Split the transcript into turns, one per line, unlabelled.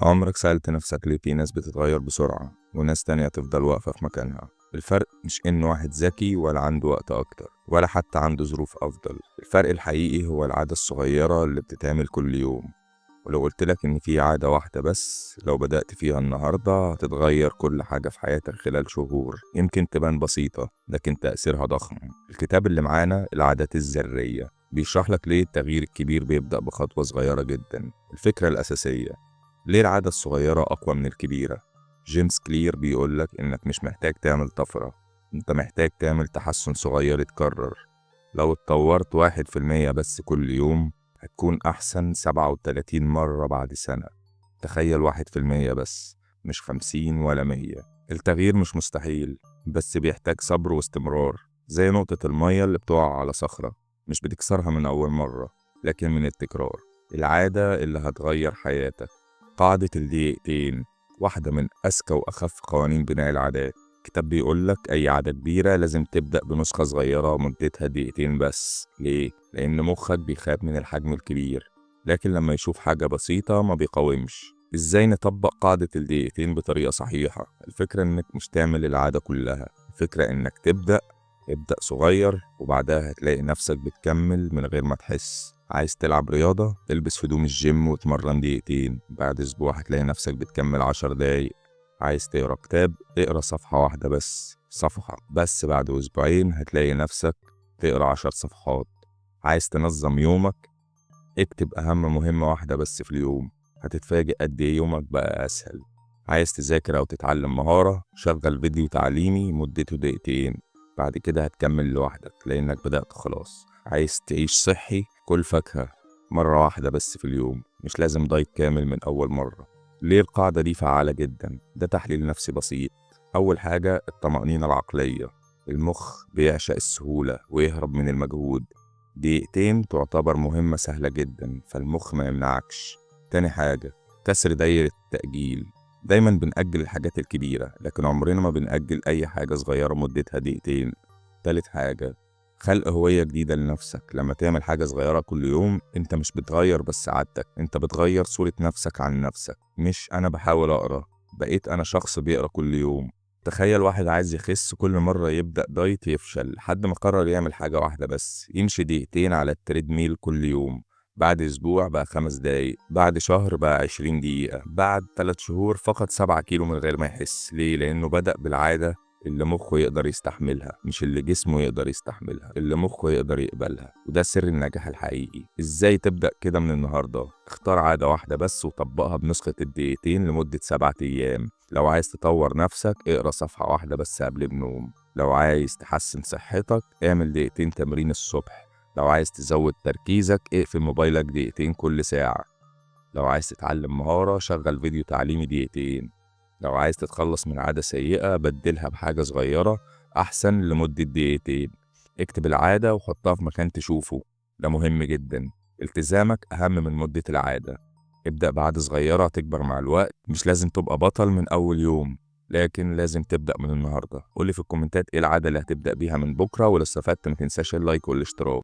عمرك سألت نفسك ليه في ناس بتتغير بسرعة وناس تانية تفضل واقفة في مكانها؟ الفرق مش إن واحد ذكي ولا عنده وقت أكتر ولا حتى عنده ظروف أفضل. الفرق الحقيقي هو العادة الصغيرة اللي بتتعمل كل يوم. ولو قلتلك إن في عادة واحدة بس لو بدأت فيها النهاردة هتتغير كل حاجة في حياتك خلال شهور، يمكن تبان بسيطة لكن تأثيرها ضخم. الكتاب اللي معانا العادات الذرية بيشرح لك ليه التغيير الكبير بيبدأ بخطوة صغيرة جدا. الفكرة الأساسية: ليه العادة الصغيرة أقوى من الكبيرة؟ جيمس كلير بيقولك إنك مش محتاج تعمل طفرة، إنت محتاج تعمل تحسن صغير يتكرر. لو اتطورت 1% بس كل يوم هتكون أحسن 37 مرة بعد سنة. تخيل 1% بس، مش 50 ولا 100. التغيير مش مستحيل بس بيحتاج صبر واستمرار، زي نقطة المية اللي بتقع على صخرة، مش بتكسرها من أول مرة لكن من التكرار. العادة اللي هتغير حياتك: قاعدة الدقيقتين، واحدة من أذكى وأخف قوانين بناء العادات. الكتاب بيقولك أي عادة كبيرة لازم تبدأ بنسخة صغيرة مدتها دقيقتين بس. ليه؟ لأن مخك بيخاف من الحجم الكبير، لكن لما يشوف حاجة بسيطة ما بيقاومش. إزاي نطبق قاعدة الدقيقتين بطريقة صحيحة؟ الفكرة إنك مش تعمل العادة كلها، الفكرة إنك ابدأ صغير وبعدها هتلاقي نفسك بتكمل من غير ما تحس. عايز تلعب رياضة؟ البس هدوم الجيم واتمرن دقيقتين، بعد أسبوع هتلاقي نفسك بتكمل 10 دقايق. عايز تقرأ كتاب؟ اقرأ صفحة واحدة بس، صفحة بس، بعد أسبوعين هتلاقي نفسك تقرأ 10 صفحات. عايز تنظم يومك؟ اكتب أهم مهمة واحدة بس في اليوم، هتتفاجئ قد إيه يومك بقى أسهل. عايز تذاكر أو تتعلم مهارة؟ شغل فيديو تعليمي مدته دقيقتين، بعد كده هتكمل لوحدك لأنك بدأت خلاص. عايز تعيش صحي؟ كل فاكهة مرة واحدة بس في اليوم، مش لازم دايت كامل من أول مرة. ليه القاعدة دي فعالة جدا؟ ده تحليل نفسي بسيط. أول حاجة الطمأنينة العقلية، المخ بيعشق السهولة ويهرب من المجهود. دقيقتين تعتبر مهمة سهلة جدا فالمخ ما يمنعكش. تاني حاجة كسر دايرة التأجيل، دايما بنأجل الحاجات الكبيرة لكن عمرنا ما بنأجل أي حاجة صغيرة مدتها دقيقتين. تالت حاجة خلق هوية جديدة لنفسك. لما تعمل حاجة صغيرة كل يوم انت مش بتغير بس عادتك، انت بتغير صورة نفسك عن نفسك. مش أنا بحاول أقرأ، بقيت أنا شخص بيقرأ كل يوم. تخيل واحد عايز يخس، كل مرة يبدأ دايت يفشل لحد ما قرر يعمل حاجة واحدة بس، يمشي دقيقتين على التريد ميل كل يوم. بعد أسبوع بقى 5 دقايق، بعد شهر بقى 20 دقيقة، بعد 3 شهور فقد 7 كيلو من غير ما يحس. ليه؟ لأنه بدأ بالعادة اللي مخه يقدر يستحملها، مش اللي جسمه يقدر يستحملها، اللي مخه يقدر يقبلها. وده سر النجاح الحقيقي. ازاي تبدأ كده من النهاردة؟ اختار عادة واحدة بس وطبقها بنسخة الدقيقتين لمدة 7 أيام. لو عايز تطور نفسك اقرأ صفحة واحدة بس قبل النوم. لو عايز تحسن صحتك اعمل دقيقتين تمرين الصبح. لو عايز تزود تركيزك اقفل موبايلك دقيقتين كل ساعة. لو عايز تتعلم مهارة شغل فيديو تعليمي دقيقتين. لو عايز تتخلص من عادة سيئة بدلها بحاجة صغيرة أحسن لمدة دقيقتين. اكتب العادة وحطها في مكان تشوفه، ده مهم جدا. التزامك أهم من مدة العادة. ابدأ بعادة صغيرة تكبر مع الوقت. مش لازم تبقى بطل من أول يوم لكن لازم تبدأ من النهاردة. قولي في الكومنتات ايه العادة اللي هتبدأ بيها من بكرة، ولو استفدت متنساش اللايك والاشتراك.